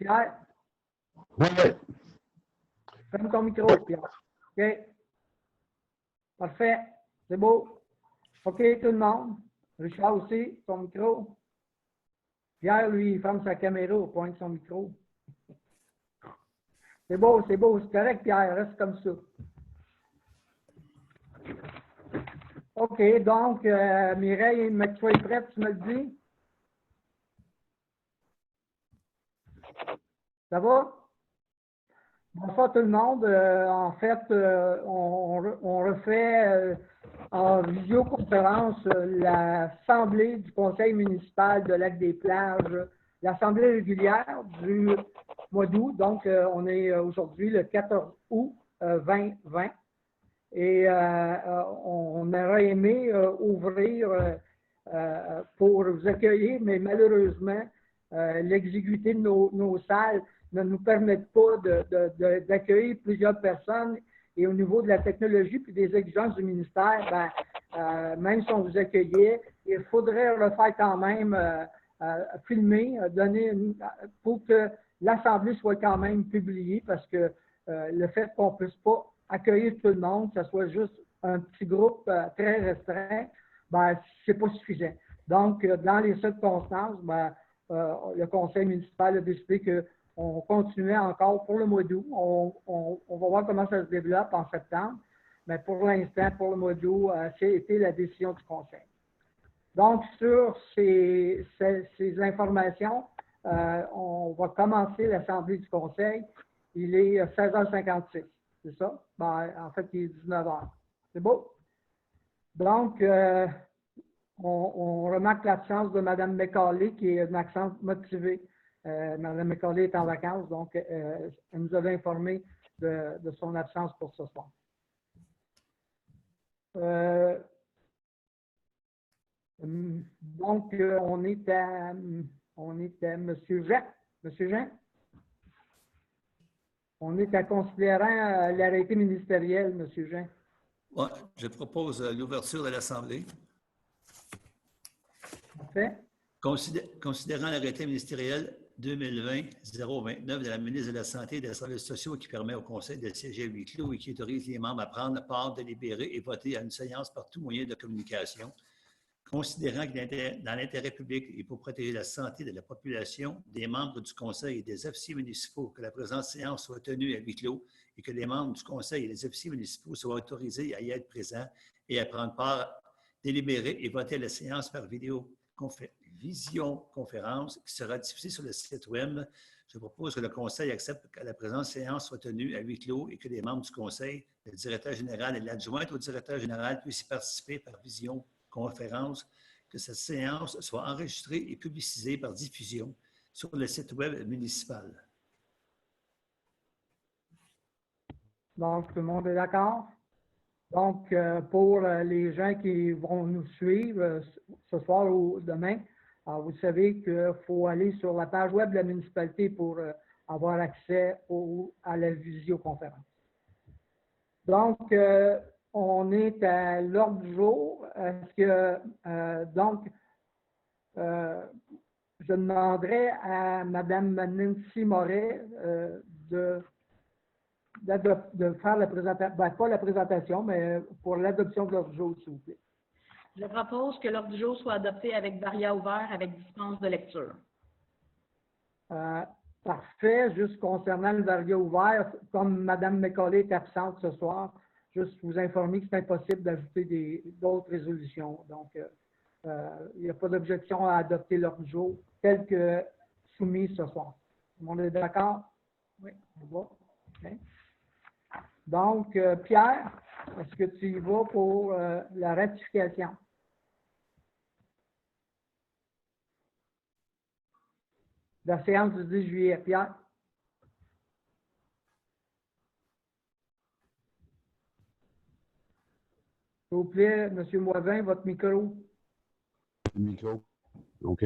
Pierre? Oui. Ferme ton micro, Pierre. OK. Parfait. C'est beau. OK, tout le monde. Richard aussi, son micro. Pierre, lui, il ferme sa caméra, il pointe son micro. C'est beau, c'est beau. C'est correct, Pierre. Reste comme ça. OK, donc, Mireille, mais que tu sois prête, tu me le dis? Ça va? Bonsoir tout le monde. En fait, on refait en visioconférence l'Assemblée du Conseil municipal de Lac-des-Plages, l'Assemblée régulière du mois d'août. Donc, on est aujourd'hui le 14 août 2020. Et on aurait aimé ouvrir pour vous accueillir, mais malheureusement, l'exiguïté de nos salles ne nous permettent pas d'accueillir plusieurs personnes. Et au niveau de la technologie et des exigences du ministère, même si on vous accueillait, il faudrait le faire quand même filmer, pour que l'Assemblée soit quand même publiée, parce que le fait qu'on ne puisse pas accueillir tout le monde, que ce soit juste un petit groupe très restreint, ce n'est pas suffisant. Donc, dans les circonstances, le conseil municipal a décidé qu'on continuait encore pour le mois d'août. On va voir comment ça se développe en septembre, mais pour l'instant, pour le mois d'août, c'était la décision du conseil. Donc, sur ces informations, on va commencer l'Assemblée du conseil. Il est 16h56, c'est ça? En fait, il est 19h. C'est beau? Donc, on remarque l'absence de Mme McCauley, qui est une absence motivée. Mme McCauley est en vacances, donc elle nous avait informé de son absence pour ce soir. Donc, on est à M. Jean. M. Jean? On est à considérant l'arrêté ministériel, M. Jean. Oui, je propose l'ouverture de l'Assemblée. Parfait. Considérant l'arrêté ministériel 2020-029 de la ministre de la Santé et des Services sociaux qui permet au Conseil de siéger à huis clos et qui autorise les membres à prendre part, délibérer et voter à une séance par tout moyen de communication, considérant que dans l'intérêt public et pour protéger la santé de la population, des membres du Conseil et des officiers municipaux, que la présente séance soit tenue à huis clos et que les membres du Conseil et les officiers municipaux soient autorisés à y être présents et à prendre part, délibérer et voter à la séance par visioconférence qui sera diffusée sur le site web. Je propose que le Conseil accepte que la présente séance soit tenue à huis clos et que les membres du Conseil, le directeur général et l'adjointe au directeur général puissent y participer par visioconférence, que cette séance soit enregistrée et publicisée par diffusion sur le site web municipal. Donc, tout le monde est d'accord? Donc, pour les gens qui vont nous suivre ce soir ou demain, vous savez qu'il faut aller sur la page web de la municipalité pour avoir accès à la visioconférence. Donc, on est à l'ordre du jour. Est-ce que, je demanderai à Mme Nancy Moret de faire la présentation, pas la présentation, mais pour l'adoption de l'ordre du jour, s'il vous plaît. Je propose que l'ordre du jour soit adopté avec varia ouvert avec dispense de lecture. Parfait. Juste concernant le varia ouvert, comme Mme McCauley est absente ce soir, juste vous informer que c'est impossible d'ajouter d'autres résolutions. Donc, il n'y a pas d'objection à adopter l'ordre du jour tel que soumis ce soir. Tout le monde est d'accord? Oui. Okay. Donc, Pierre, est-ce que tu y vas pour la ratification? De la séance du 10 juillet. Pierre? S'il vous plaît, M. Moivin, votre micro. Le micro. OK.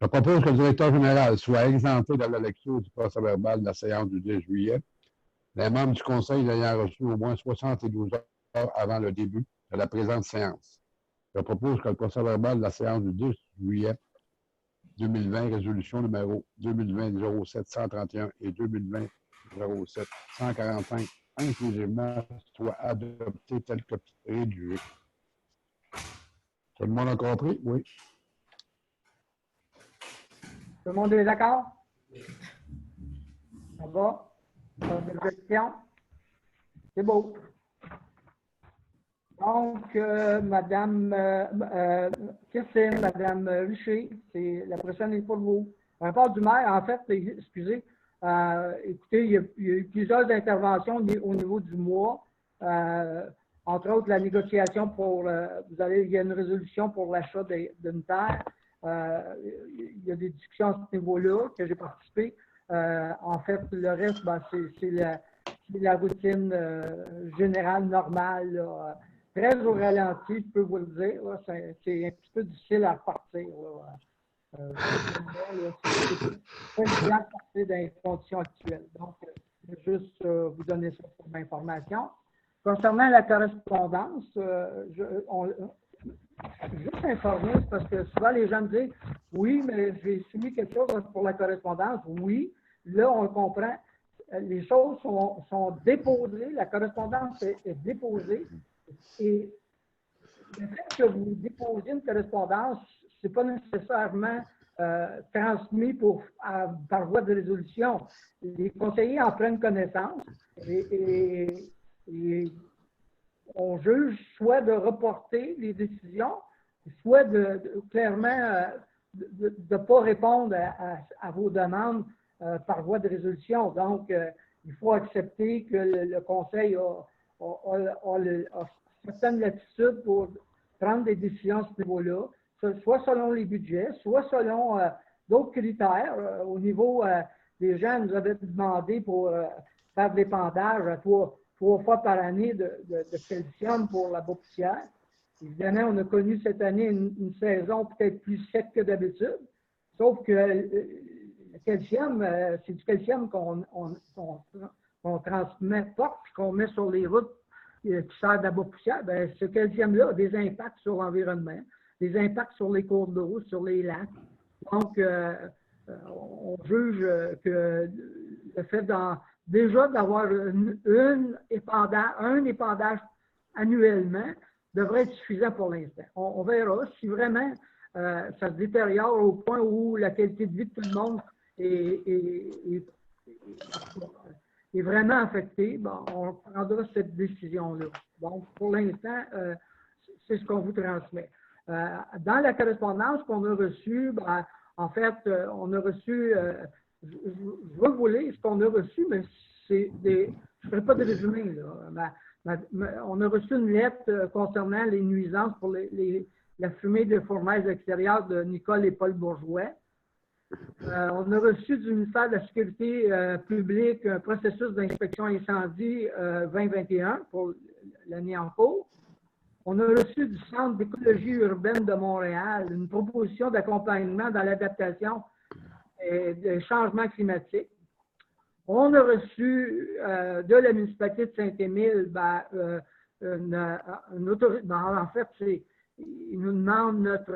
Je propose que le directeur général soit exempté de la lecture du procès-verbal de la séance du 10 juillet. Les membres du Conseil ayant reçu au moins 72 heures avant le début de la présente séance. Je propose que le procès-verbal de la séance du 10 juillet 2020, résolution numéro 2020-07-131 et 2020-07-145, inclusivement, soit adoptées telles que rédigées. Tout le monde a compris? Oui. Tout le monde est d'accord? Ça va? Pas d'objection? C'est beau. Donc, Madame Kirsten, Madame Richer, la prochaine est pour vous. Rapport du maire, en fait, excusez, écoutez, il y a eu plusieurs interventions au niveau du mois. Entre autres, la négociation pour, il y a une résolution pour l'achat d'une terre. Il y a des discussions à ce niveau-là que j'ai participé. En fait, le reste, ben, c'est la routine générale, normale, là. Très au ralenti, je peux vous le dire. C'est un petit peu difficile à repartir. C'est pas évident de partir dans les conditions actuelles. Donc, je vais juste vous donner ça comme information. Concernant la correspondance, juste informer, parce que souvent les gens me disent « Oui, mais j'ai soumis quelque chose pour la correspondance. » Oui, là, on le comprend. Les choses sont déposées, la correspondance est déposée. Et le fait que vous déposiez une correspondance, ce n'est pas nécessairement transmis par voie de résolution. Les conseillers en prennent connaissance et on juge soit de reporter les décisions, soit clairement de ne pas répondre à vos demandes par voie de résolution. Donc, il faut accepter que le conseil a certaines latitudes pour prendre des décisions à ce niveau-là, soit selon les budgets, soit selon d'autres critères. Au niveau des gens nous avaient demandé pour faire de l'épandage trois fois par année de calcium pour la boursière. Évidemment, on a connu cette année une saison peut-être plus sec que d'habitude, sauf que le calcium, c'est du calcium qu'on transmet pas, puis qu'on met sur les routes qui servent de la poussière. Bien, ce calcium-là a des impacts sur l'environnement, des impacts sur les cours d'eau, sur les lacs. Donc, on juge que le fait déjà d'avoir un épandage annuellement devrait être suffisant pour l'instant. On verra si vraiment ça se détériore au point où la qualité de vie de tout le monde est vraiment affectée. Bon, on prendra cette décision-là. Donc, pour l'instant, c'est ce qu'on vous transmet. Dans la correspondance qu'on a reçue, ben, en fait, on a reçu, je vais vous lire ce qu'on a reçu, mais c'est je ne ferai pas de résumé, là. On a reçu une lettre concernant les nuisances pour la fumée de fournaise extérieure de Nicole et Paul Bourgeois. On a reçu du ministère de la Sécurité publique un processus d'inspection incendie 2021 pour l'année en cours. On a reçu du Centre d'écologie urbaine de Montréal une proposition d'accompagnement dans l'adaptation des changements climatiques. On a reçu de la municipalité de Saint-Émile en fait, ils nous demandent notre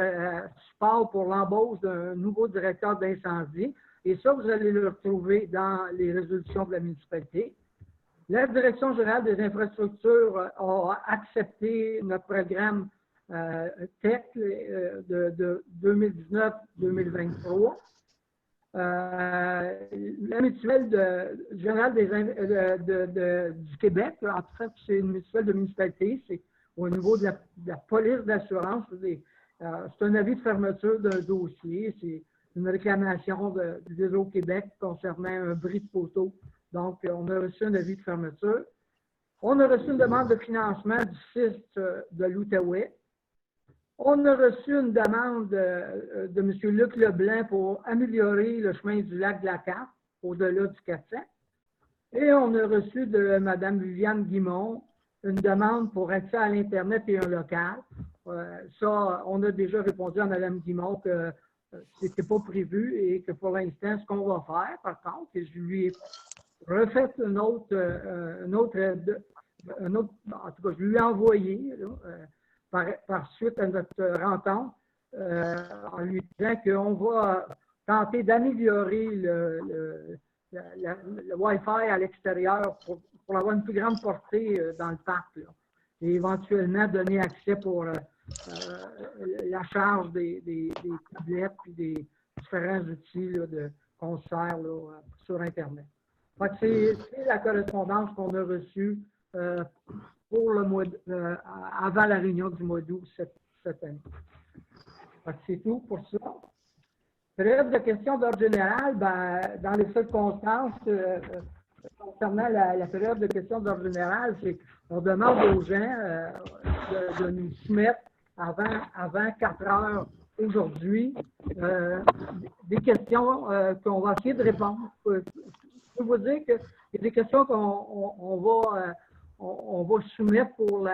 support pour l'embauche d'un nouveau directeur d'incendie. Et ça, vous allez le retrouver dans les résolutions de la municipalité. La Direction générale des infrastructures a accepté notre programme TEC de 2019-2023. La mutuelle générale du Québec, en fait, c'est une mutuelle de municipalité, c'est au niveau de la police d'assurance. C'est un avis de fermeture d'un dossier, c'est une réclamation du Réseau-Québec concernant un bris de poteau. Donc, on a reçu un avis de fermeture. On a reçu une demande de financement du site de l'Outaouais. On a reçu une demande de M. Luc Leblanc pour améliorer le chemin du lac de la Carte, au-delà du 400. Et on a reçu de Mme Viviane Guimond une demande pour accès à l'Internet et un local. Ça, on a déjà répondu à Mme Guimond que ce n'était pas prévu et que pour l'instant, ce qu'on va faire, par contre, c'est que je lui ai refait en tout cas, je lui ai envoyé, là, par suite à notre rencontre, en lui disant qu'on va tenter d'améliorer le Wi-Fi à l'extérieur pour avoir une plus grande portée dans le parc, là, et éventuellement donner accès pour la charge des tablettes et des différents outils qu'on sert là, sur Internet. C'est la correspondance qu'on a reçue pour le mois avant la réunion du mois d'août cette année. C'est tout pour ça. Période de questions d'ordre général, ben, dans les circonstances concernant la période de questions d'ordre général, c'est qu'on demande aux gens de nous soumettre avant 4 heures aujourd'hui des questions qu'on va essayer de répondre. Je peux vous dire qu'il y a des questions qu'on va soumettre pour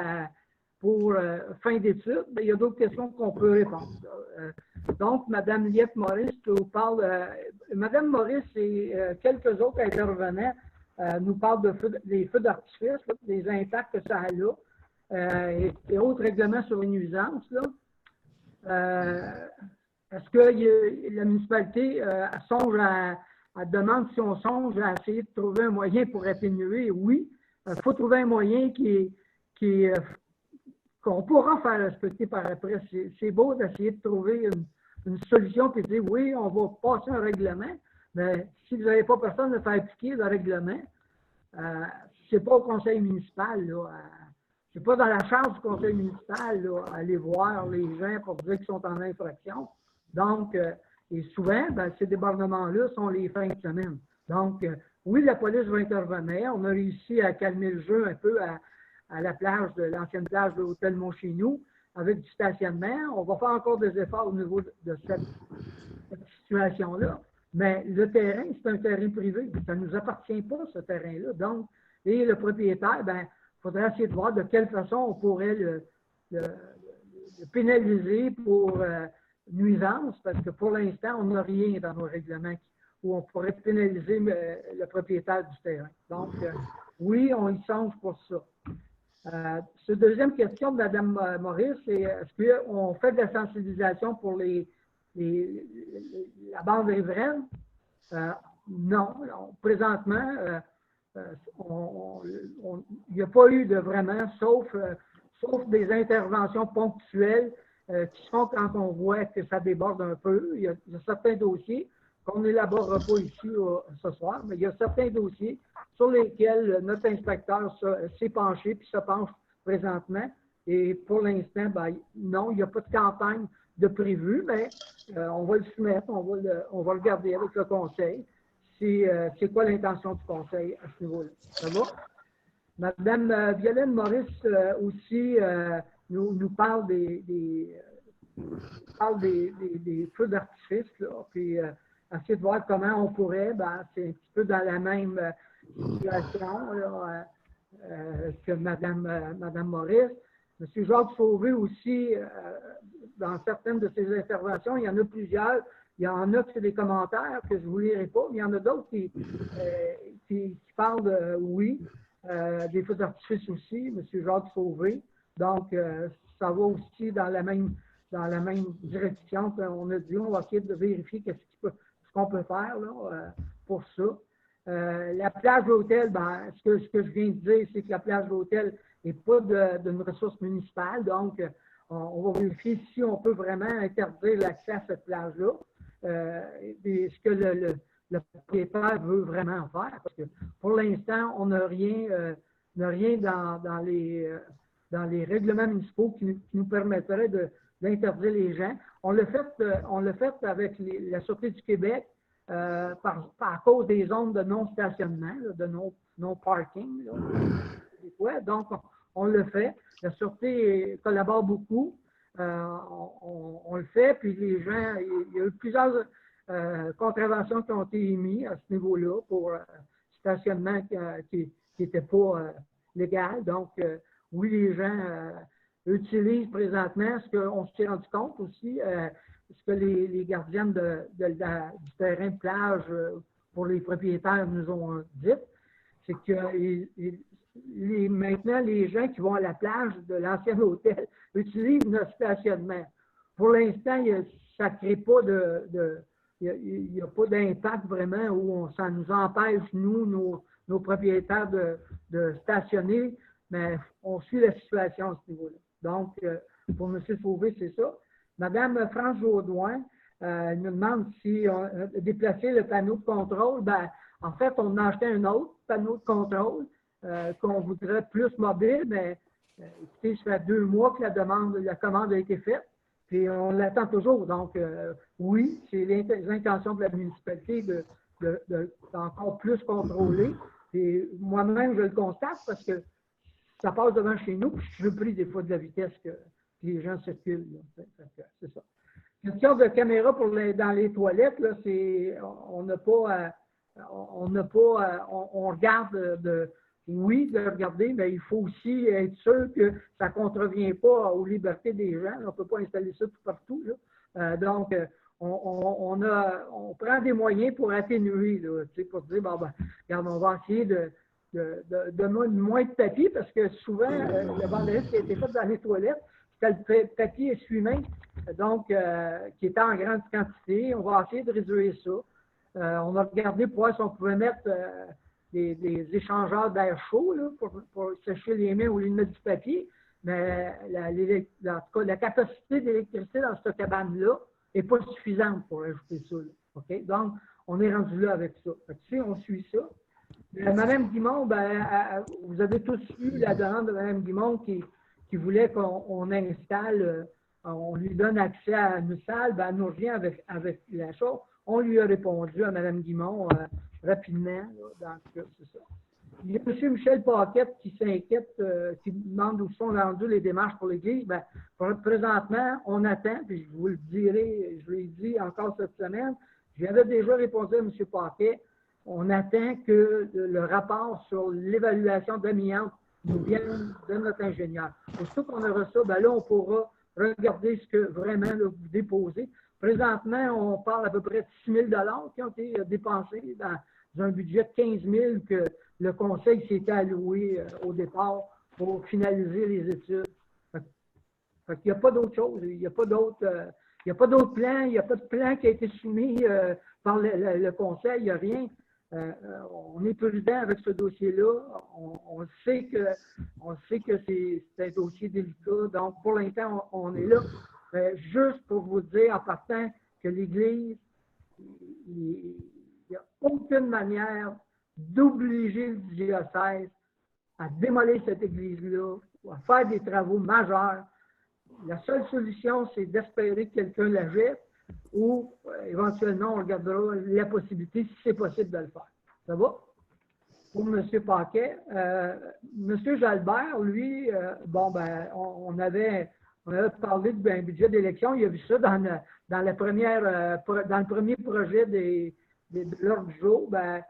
fin d'études, mais il y a d'autres questions qu'on peut répondre. Donc, Mme Liette Maurice nous parle, Mme Maurice et quelques autres intervenants nous parlent des feux d'artifice, des impacts que ça a là, et autres règlements sur les nuisances. Est-ce que la municipalité songe elle demande si on songe à essayer de trouver un moyen pour atténuer? Oui, il faut trouver un moyen qu'on pourra faire respecter par après. C'est beau d'essayer de trouver une solution et de dire oui, on va passer un règlement, mais si vous n'avez pas personne de faire appliquer le règlement, c'est pas au conseil municipal, c'est pas dans la charge du conseil municipal là, aller voir les gens pour dire qu'ils sont en infraction. Donc, et souvent, ben, ces débordements-là sont les fins de semaine. Donc, oui, la police va intervenir. On a réussi à calmer le jeu un peu à la plage de l'ancienne plage de l'hôtel Montchinou avec du stationnement. On va faire encore des efforts au niveau de cette situation-là. Mais le terrain, c'est un terrain privé. Ça ne nous appartient pas, ce terrain-là. Donc, et le propriétaire, ben, il faudrait essayer de voir de quelle façon on pourrait le pénaliser pour nuisance, parce que pour l'instant, on n'a rien dans nos règlements où on pourrait pénaliser le propriétaire du terrain. Donc, oui, on y songe pour ça. Cette deuxième question de Mme Maurice, c'est est-ce qu'on fait de la sensibilisation pour la bande riveraine? Non. Présentement, il n'y a pas eu de vraiment, sauf des interventions ponctuelles qui se font quand on voit que ça déborde un peu. Il y a certains dossiers qu'on n'élaborera pas ici ce soir, mais il y a certains dossiers sur lesquels notre inspecteur s'est penché puis se penche présentement. Et pour l'instant, ben, non, il n'y a pas de campagne de prévu, mais on va le soumettre, on va le garder avec le conseil. C'est quoi l'intention du conseil à ce niveau-là? Ça va? Madame Violaine Maurice aussi nous parle des feux d'artifice, puis essayer de voir comment on pourrait, ben, c'est un petit peu dans la même situation là, que Madame Maurice. M. Jacques Sauvé aussi, dans certaines de ses interventions, il y en a plusieurs. Il y en a que c'est des commentaires que je ne vous lirai pas, mais il y en a d'autres qui parlent de, oui, des feux d'artifice aussi, M. Jacques Sauvé. Donc, ça va aussi dans la même direction qu'on a dit. On va essayer de vérifier ce qu'on peut faire là, pour ça. La plage de l'hôtel, ben, ce que je viens de dire, c'est que la plage de l'hôtel n'est pas d'une ressource municipale. Donc, on va vérifier si on peut vraiment interdire l'accès à cette plage-là. Ce que le propriétaire veut vraiment faire. Parce que pour l'instant, on n'a rien dans les règlements municipaux qui nous permettraient d'interdire les gens. On l'a fait avec la Sûreté du Québec à cause des zones de non-stationnement, de non-parking. Donc, on le fait. La Sûreté collabore beaucoup. On le fait, puis les gens, il y a eu plusieurs contraventions qui ont été émises à ce niveau-là pour stationnement qui n'était pas légal. Donc, oui, les gens utilisent présentement ce qu'on s'est rendu compte aussi, ce que les gardiennes du terrain de plage pour les propriétaires nous ont dit, c'est que maintenant, les gens qui vont à la plage de l'ancien hôtel utilisent notre stationnement. pour l'instant, ça ne crée pas il n'y a pas d'impact vraiment où ça nous empêche, nous, nos propriétaires de stationner, mais on suit la situation à ce niveau-là. Donc, pour M. Sauvé, c'est ça. Mme France Jaudoin, elle nous demande si on a déplacé le panneau de contrôle. Ben, en fait, on a acheté un autre panneau de contrôle qu'on voudrait plus mobile, mais écoutez, ça fait 2 mois que la commande a été faite, puis on l'attend toujours. Donc, oui, c'est l'intention de la municipalité d'encore plus contrôler. Et moi-même, je le constate parce que ça passe devant chez nous, puis je prie des fois de la vitesse que les gens circulent. C'est ça. Question de caméra dans les toilettes, là, on n'a pas, on regarde oui, de regarder, mais il faut aussi être sûr que ça ne contrevient pas aux libertés des gens. On ne peut pas installer ça tout partout. Donc, on prend des moyens pour atténuer, là, pour dire, bon, ben, regarde, on va essayer de moins de tapis, parce que souvent, le vandalisme qui a été fait dans les toilettes, c'était le papier essuie-main, donc, qui était en grande quantité. On va essayer de réduire ça. On a regardé pour voir si on pouvait mettre des échangeurs d'air chaud là, pour sécher les mains au lieu de mettre du papier, mais la capacité d'électricité dans cette cabane-là n'est pas suffisante pour ajouter ça. Là, okay? Donc, on est rendu là avec ça. Fait que, on suit ça. Mme Guimond, ben, vous avez tous eu la demande de Mme Guimond qui voulait qu'on installe, on lui donne accès à une salle, ben, elle nous revient avec la chose. On lui a répondu à Mme Guimond rapidement. Là, c'est ça. Il y a M. Michel Paquette qui s'inquiète, qui demande où sont rendues les démarches pour l'Église. Ben, présentement, on attend, puis je vous le dirai, je l'ai dit encore cette semaine, j'avais déjà répondu à M. Paquet. On attend que le rapport sur l'évaluation d'amiante nous vienne de notre ingénieur. Aussitôt qu'on aura ça, ben là, on pourra regarder ce que vraiment là, vous déposez. Présentement, on parle à peu près de 6 000 $ qui ont été dépensés dans un budget de 15 000 que le conseil s'était alloué au départ pour finaliser les études. Il n'y a pas d'autre chose. Il n'y a pas d'autre plan. Il n'y a pas de plan qui a été soumis par le conseil. Il n'y a rien. On est prudent avec ce dossier-là. On sait que c'est un dossier délicat. Donc, pour l'instant, on est là. Juste pour vous dire en partant que l'Église, il n'y a aucune manière d'obliger le diocèse à démolir cette Église-là ou à faire des travaux majeurs. La seule solution, c'est d'espérer que quelqu'un la jette ou éventuellement, on regardera la possibilité, si c'est possible, de le faire. Ça va? Pour M. Paquet. M. Jalbert, lui, bon, ben, on avait parlé d'un budget d'élection. Il a vu ça dans le premier projet de l'ordre du jour. Ben,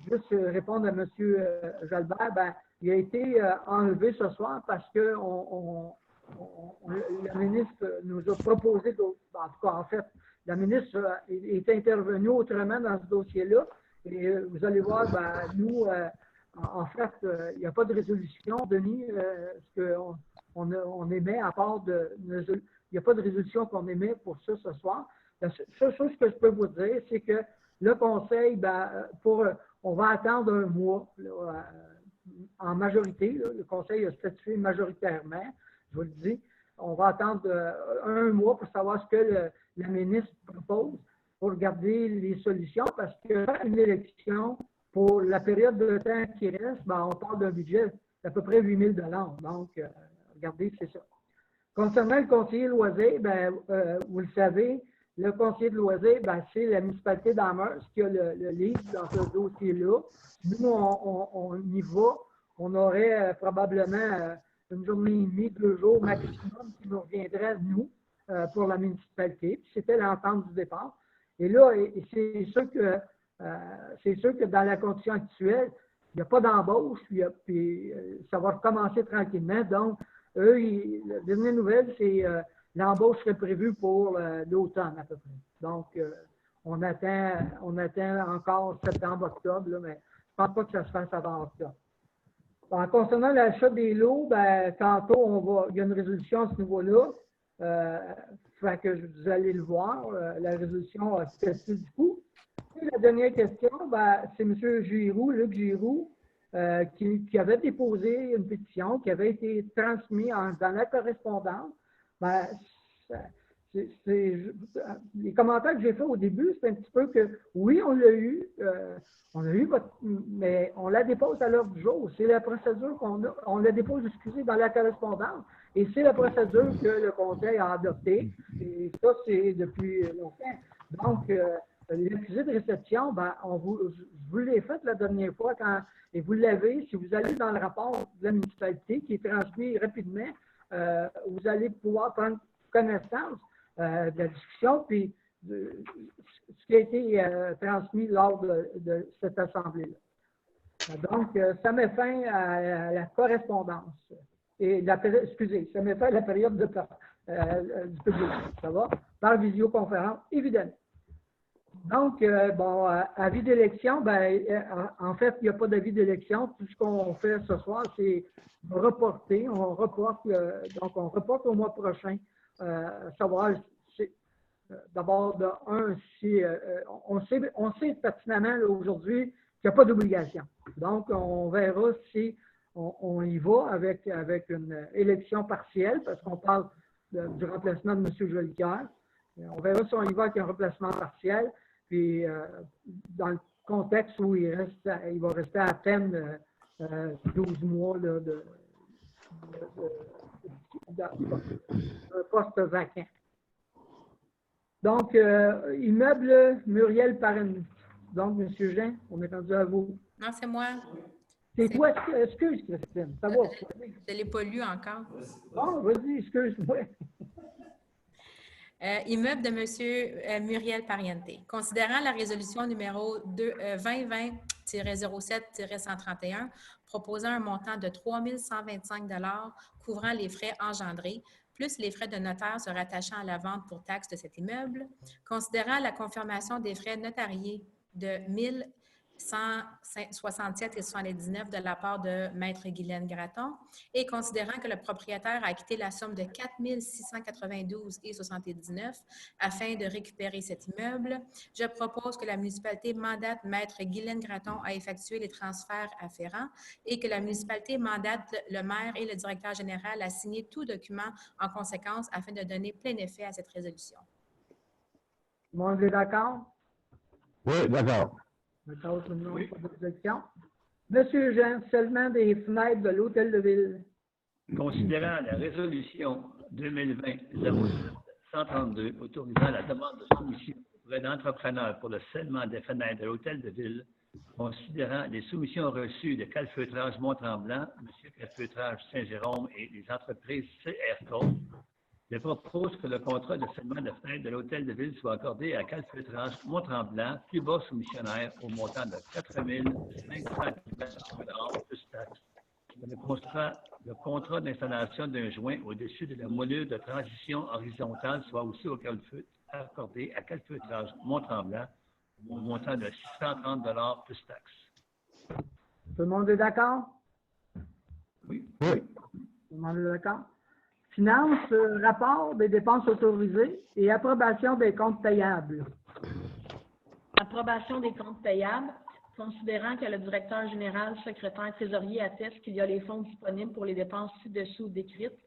juste répondre à M. Jalbert, ben, il a été enlevé ce soir parce que la ministre nous a proposé, en tout cas, en fait, la ministre est intervenue autrement dans ce dossier-là. Et vous allez voir, ben, nous, en fait, il n'y a pas de résolution, Denis, on émet à part il n'y a pas de résolution qu'on émet pour ça ce soir. La seule chose que je peux vous dire, c'est que le conseil, ben, on va attendre un mois là, en majorité. Là, le conseil a statué majoritairement, je vous le dis. On va attendre un mois pour savoir ce que la ministre propose pour regarder les solutions, parce qu'une élection, pour la période de temps qui reste, ben, on parle d'un budget d'à peu près 8 000 $. Donc, regardez, c'est ça. Concernant le conseiller loisir, ben, vous le savez, le conseiller de loisir, ben, c'est la municipalité d'Amherst qui a le lead dans ce dossier-là. Nous, on y va. On aurait probablement une journée et demie, 2 jours maximum qui nous reviendrait à nous pour la municipalité. C'était l'entente du départ. Et là, c'est sûr que dans la condition actuelle, il n'y a pas d'embauche, puis ça va recommencer tranquillement. Donc, eux, la dernière nouvelle, c'est l'embauche serait prévue pour l'automne à peu près. Donc, on attend encore septembre-octobre, mais je ne pense pas que ça se fasse avant octobre. En concernant l'achat des lots, ben, tantôt, il y a une résolution à ce niveau-là. Fait que vous allez le voir, la résolution a cessé du coup. Et la dernière question, c'est M. Giroux, Luc Giroux, qui avait déposé une pétition qui avait été transmise dans la correspondance. Les commentaires que j'ai faits au début, c'est un petit peu que oui, on l'a eu, mais on la dépose à l'heure du jour. C'est la procédure on la dépose, excusez, dans la correspondance, et c'est la procédure que le Conseil a adoptée. Et ça, c'est depuis longtemps. Donc, l'accusé de réception, je vous l'ai fait la dernière fois, et vous l'avez, si vous allez dans le rapport de la municipalité qui est transmis rapidement, vous allez pouvoir prendre connaissance de la discussion, puis ce qui a été transmis lors de cette assemblée-là. Donc, ça met fin à la correspondance. Et excusez, ça met fin à la période du public. Ça va? Par visioconférence, évidemment. Donc, avis d'élection, en fait, il n'y a pas d'avis d'élection. Tout ce qu'on fait ce soir, c'est reporter. On reporte au mois prochain. Savoir, d'abord, on sait pertinemment aujourd'hui qu'il n'y a pas d'obligation. Donc, on verra si on y va avec une élection partielle, parce qu'on parle du remplacement de M. Jolicoeur. On verra si on y va avec un remplacement partiel. Puis, dans le contexte où il va rester à peine 12 mois de poste vacant. Donc, immeuble Muriel Parent. Donc, M. Jean, on est rendu à vous. Non, c'est moi. C'est toi, excuse, Christine. Ça va? Je ne l'ai pas lu encore. Bon, vas-y, excuse-moi. Immeuble de M. Muriel Pariente. Considérant la résolution numéro 2020-07-131, proposant un montant de 3 125 $ couvrant les frais engendrés, plus les frais de notaire se rattachant à la vente pour taxe de cet immeuble, considérant la confirmation des frais notariés de 1 167,79 de la part de Maître Guylaine Gratton et considérant que le propriétaire a acquitté la somme de 4 692,79 afin de récupérer cet immeuble, je propose que la municipalité mandate Maître Guylaine Gratton à effectuer les transferts afférents et que la municipalité mandate le maire et le directeur général à signer tout document en conséquence afin de donner plein effet à cette résolution. Tout le monde est d'accord? Oui, d'accord. D'accord, tout le monde, pas d'objection. Monsieur Jean, seulement des fenêtres de l'Hôtel de Ville. Considérant la résolution 2020-0132 autorisant la demande de soumission auprès d'entrepreneurs pour le scellement des fenêtres de l'Hôtel de Ville, considérant les soumissions reçues de Calfeutrage Mont-Tremblant, M. Calfeutrage Saint-Jérôme et les entreprises CRCO, je propose que le contrat de scellement de fenêtres de l'Hôtel de Ville soit accordé à Calfeutrage Mont-Tremblant, plus bas soumissionnaire, au montant de 4 500 $ plus taxes. Le contrat d'installation d'un joint au-dessus de la moulure de transition horizontale soit aussi accordé à Calfeutrage Mont-Tremblant, au montant de 630 $ plus taxes. Tout le monde est d'accord? Oui. Oui. Tout le monde est d'accord? Finance, rapport des dépenses autorisées et approbation des comptes payables. Approbation des comptes payables. Considérant que le directeur général, secrétaire, trésorier atteste qu'il y a les fonds disponibles pour les dépenses ci-dessous décrites,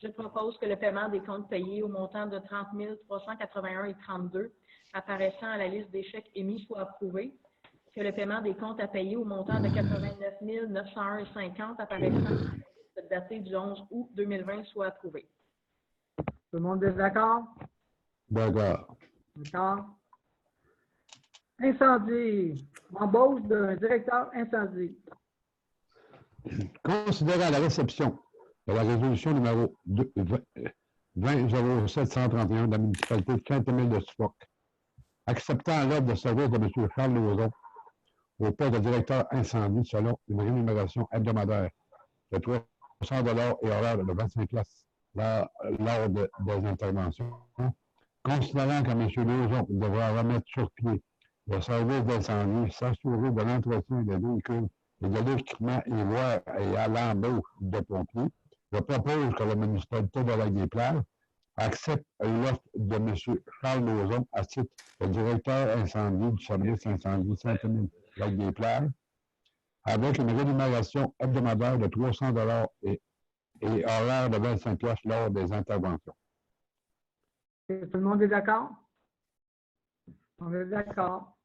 je propose que le paiement des comptes payés au montant de 30 381,32 apparaissant à la liste des chèques émis soit approuvé, que le paiement des comptes à payer au montant de 89 901,50 apparaissant à la liste datée du 11 août 2020 soit approuvé. Tout le monde est d'accord? D'accord. D'accord. Incendie. Embauche d'un directeur incendie. Considérant la réception de la résolution numéro 20-07-131 de la municipalité de Saint-Émile-de-Suffolk, acceptant l'ordre de service de M. Charles Lauzon au poste de directeur incendie selon une rémunération hebdomadaire de 300 $ et horaire de 25 places lors des interventions, considérant que M. Lauzon devra remettre sur pied le service d'incendie, s'assurer de l'entretien des véhicules et de l'équipement et à l'embauche de pompiers, je propose que la municipalité de Lac-des-Plages accepte l'offre de M. Charles Lauzon à titre de directeur incendie du service incendie Saint-Émile-Lac-des-Plages avec une rémunération hebdomadaire de 300 $ et horaire de 25 $ lors des interventions. Tout le monde est d'accord? On est d'accord.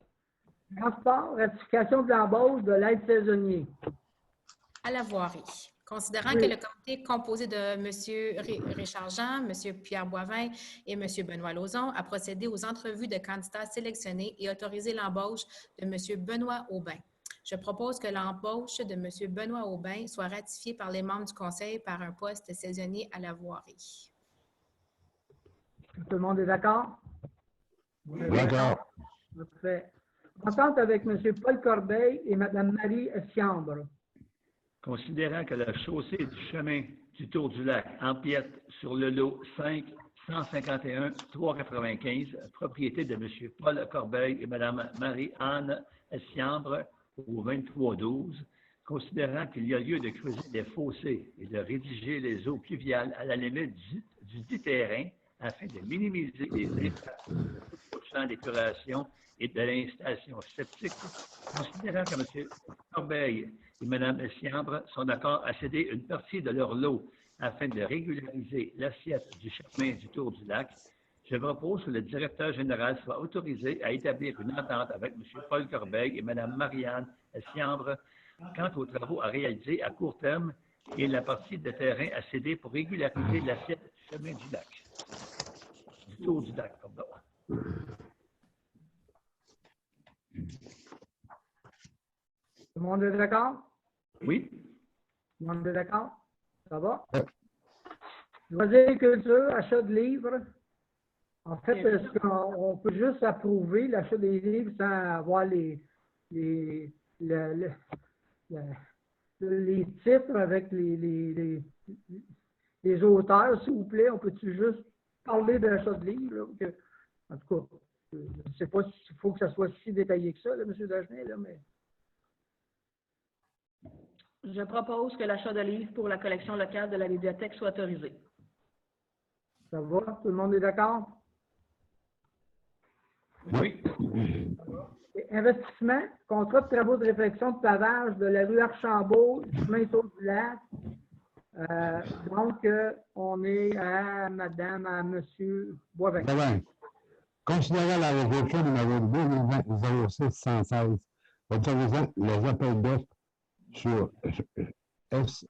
Transport, ratification de l'embauche de l'aide saisonnier. À la voirie. Considérant Oui. que le comité est composé de M. Richard Jean, M. Pierre Boivin et M. Benoît Lauzon a procédé aux entrevues de candidats sélectionnés et autorisé l'embauche de M. Benoît Aubin. Je propose que l'embauche de M. Benoît Aubin soit ratifiée par les membres du Conseil par un poste saisonnier à la voirie. Tout le monde est d'accord? D'accord. Parfait. Entente avec M. Paul Corbeil et Mme Marie Siambre. Considérant que la chaussée du chemin du Tour du Lac empiète sur le lot 5 151 395, propriété de M. Paul Corbeil et Mme Marie-Anne Siambre au 2312, considérant qu'il y a lieu de creuser des fossés et de rédiger les eaux pluviales à la limite du dit terrain afin de minimiser les impacts du champ d'épuration et de l'installation septique, considérant que M. Corbeil et Mme Siambre sont d'accord à céder une partie de leur lot afin de régulariser l'assiette du chemin du Tour du Lac, je propose que le directeur général soit autorisé à établir une entente avec M. Paul Corbeil et Mme Marianne Siambre quant aux travaux à réaliser à court terme et la partie de terrain à céder pour régulariser l'assiette du chemin du lac. Du Tour du Lac, pardon. Tout le monde est d'accord? Oui? Tout le monde est d'accord? Ça va? Loisirs et culture, achat de livres. En fait, est-ce qu'on peut juste approuver l'achat des livres sans avoir les titres avec les auteurs, s'il vous plaît? On peut-tu juste parler de l'achat de livres? Là, en tout cas, je ne sais pas s'il faut que ça soit si détaillé que ça, là, M. Dagenet, là, mais... Je propose que l'achat de livres pour la collection locale de la bibliothèque soit autorisé. Ça va? Tout le monde est d'accord? Oui. Et investissement, contrat de travaux de réfection de pavage de la rue Archambault, du chemin Tour du Lac. Donc, on est à M. Boivin. Boivin. Considérant la résolution numéro 2020-06-116, autorisant les appels d'offres sur SEACE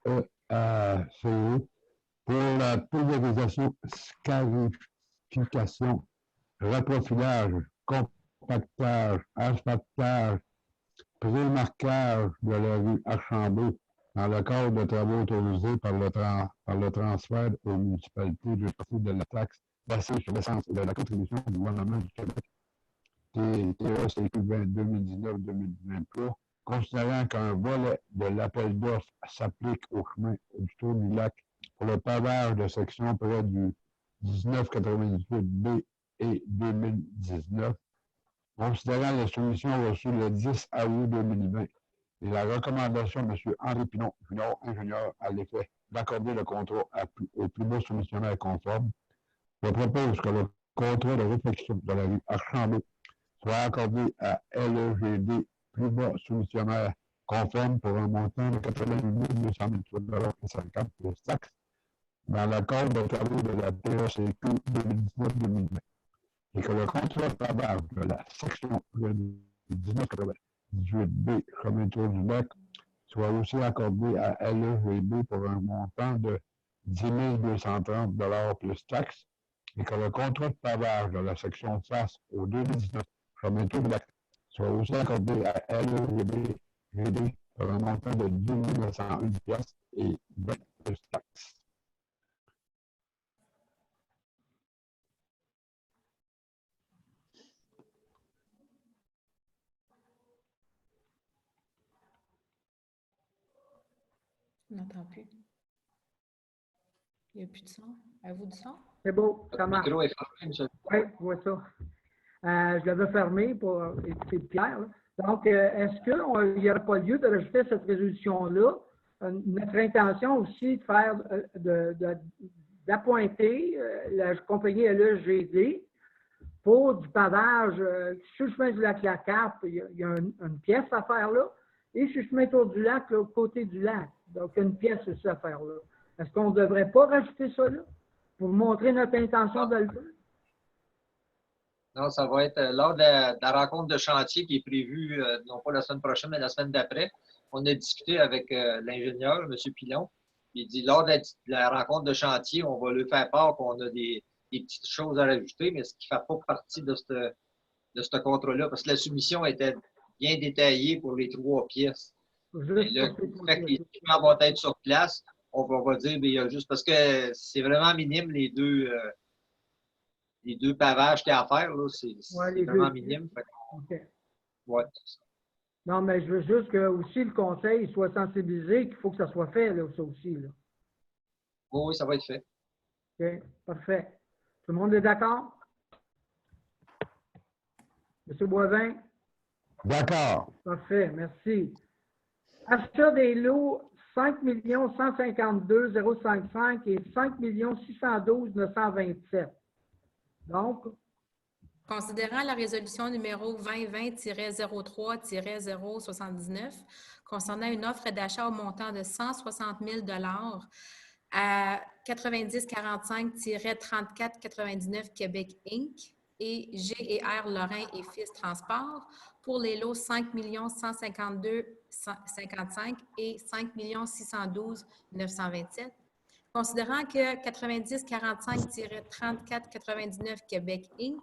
pour la pulvérisation, scarification, reprofilage, compactage, asphaltage, pré-marquage de la rue Archambault dans le cadre de travaux autorisés par le transfert aux municipalités du parti de la taxe d'assises sur l'essence et de la contribution du gouvernement du Québec, TECQ 2019-2023, considérant qu'un volet de l'appel d'offres s'applique au chemin du Tour du Lac pour le pavage de section près du 1998B et 2019, considérant les soumissions reçues le 10 août 2020 et la recommandation de M. Henri Pinon, junior ingénieur, à l'effet d'accorder le contrat au plus bas soumissionnaire conforme, je propose que le contrat de réflexion de la rue Archambault soit accordé à LEGD, plus bas soumissionnaire conforme pour un montant de 88 228,50 $ plus taxes dans le cadre de travaux de la TECQ 2019-2020 et que le contrat de pavage de la section 1998B chemin Tour du Lac soit aussi accordé à LEGB pour un montant de 10 230 $ plus taxes et que le contrat de pavage de la section face au 2019 chemin Tour du Lac soit aussi accordé à LEGB pour un montant de 10 901 $ et 20 plus taxes. On n'entend plus. Il n'y a plus de son. Avez-vous du son? C'est beau, ça marche. Le micro est fermé, monsieur. Oui, je vois ça. Je l'avais fermé pour écouter Pierre. Là. Donc, est-ce qu'il n'y aurait pas lieu de rajouter cette résolution-là? Notre intention aussi de faire d'appointer la compagnie LEGD pour du pavage sur le chemin du lac Lacarte. Il y a une pièce à faire là. Et sur le chemin autour du lac, là, au côté du lac. Donc, il y a une pièce aussi à faire là. Est-ce qu'on ne devrait pas rajouter ça là pour montrer notre intention de le faire? Non, ça va être lors de la rencontre de chantier qui est prévue, non pas la semaine prochaine, mais la semaine d'après. On a discuté avec l'ingénieur, M. Pilon. Il dit lors de la rencontre de chantier, on va lui faire part qu'on a des petites choses à rajouter, mais ce qui ne fait pas partie de ce contrat-là, parce que la soumission était bien détaillée pour les 3 pièces. Et là, le fait que les équipements vont être sur place, on va dire, bien, il y a juste parce que c'est vraiment minime les deux pavages qu'il y a à faire, c'est vraiment minime. OK. Ouais. Non, mais je veux juste que aussi le conseil soit sensibilisé qu'il faut que ça soit fait, là, ça aussi. Là. Oui, ça va être fait. OK, parfait. Tout le monde est d'accord? M. Boivin? D'accord. Parfait, merci. Achat des lots 5 152 055 et 5 612 927. Donc, Considérant la résolution numéro 2020-03-079 concernant une offre d'achat au montant de 160 000 à 9045-3499 Québec Inc. et G&R Lorrain et Fils Transport pour les lots 5 152 55 et 5 612 927. Considérant que 9045-3499 Québec Inc.,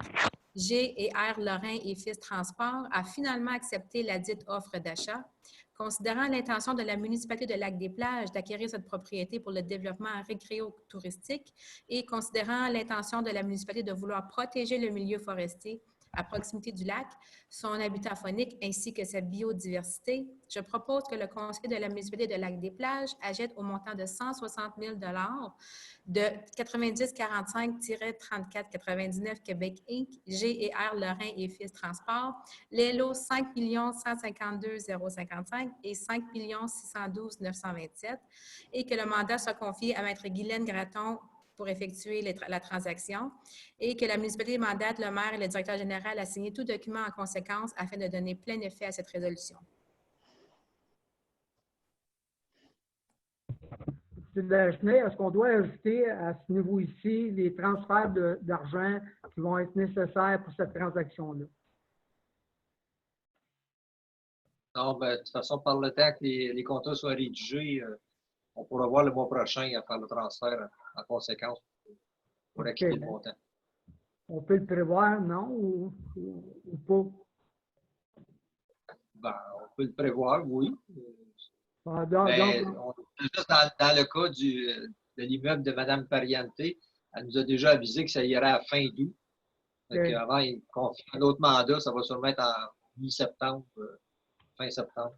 G&R Lorrain et Fils Transport a finalement accepté la dite offre d'achat. Considérant l'intention de la municipalité de Lac-des-Plages d'acquérir cette propriété pour le développement récréo-touristique et considérant l'intention de la municipalité de vouloir protéger le milieu forestier à proximité du lac, son habitat faunique ainsi que sa biodiversité, je propose que le conseil de la municipalité de Lac-des-Plages achète au montant de 160 000 de 9045-3499 Québec Inc., G&R Lorrain et Fils Transport, les lots 5 152 055 et 5 612 927 et que le mandat soit confié à Maître Guylaine Gratton pour effectuer la transaction et que la municipalité mandate le maire et le directeur général à signer tout document en conséquence afin de donner plein effet à cette résolution. M. Dagenet, est-ce qu'on doit ajouter à ce niveau ici les transferts d'argent qui vont être nécessaires pour cette transaction-là? Non, ben, de toute façon, par le temps que les contrats soient rédigés, on pourra voir le mois prochain à faire le transfert en conséquence pour acquitter le montant. On peut le prévoir, non? Ou pas? Ben, on peut le prévoir, oui. Ah, Juste dans le cas de l'immeuble de Mme Pariente, elle nous a déjà avisé que ça irait à fin d'août. Avant, il confie un autre mandat, ça va se remettre en mi-septembre, fin septembre.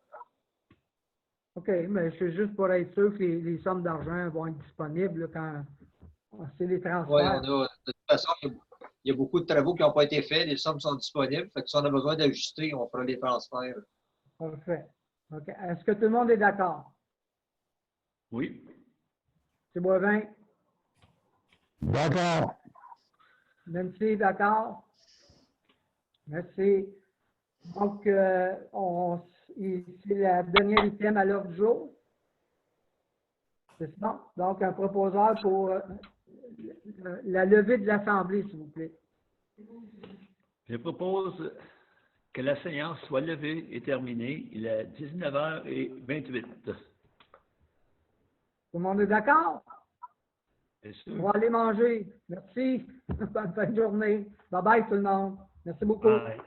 OK, mais c'est juste pour être sûr que les sommes d'argent vont être disponibles là, quand c'est les transferts. Oui, de toute façon, il y a beaucoup de travaux qui n'ont pas été faits, les sommes sont disponibles. Fait que si on a besoin d'ajuster, on fera les transferts. Parfait. OK. Est-ce que tout le monde est d'accord? Oui. M. Boivin? D'accord. Nancy, d'accord? Merci. Donc, c'est la dernière item à l'ordre du jour. C'est ça? Donc, un proposeur pour la levée de l'Assemblée, s'il vous plaît. Je propose que la séance soit levée et terminée. Il est 19h28. Tout le monde est d'accord? On va aller manger. Merci. Bonne fin de journée. Bye bye tout le monde. Merci beaucoup. Bye.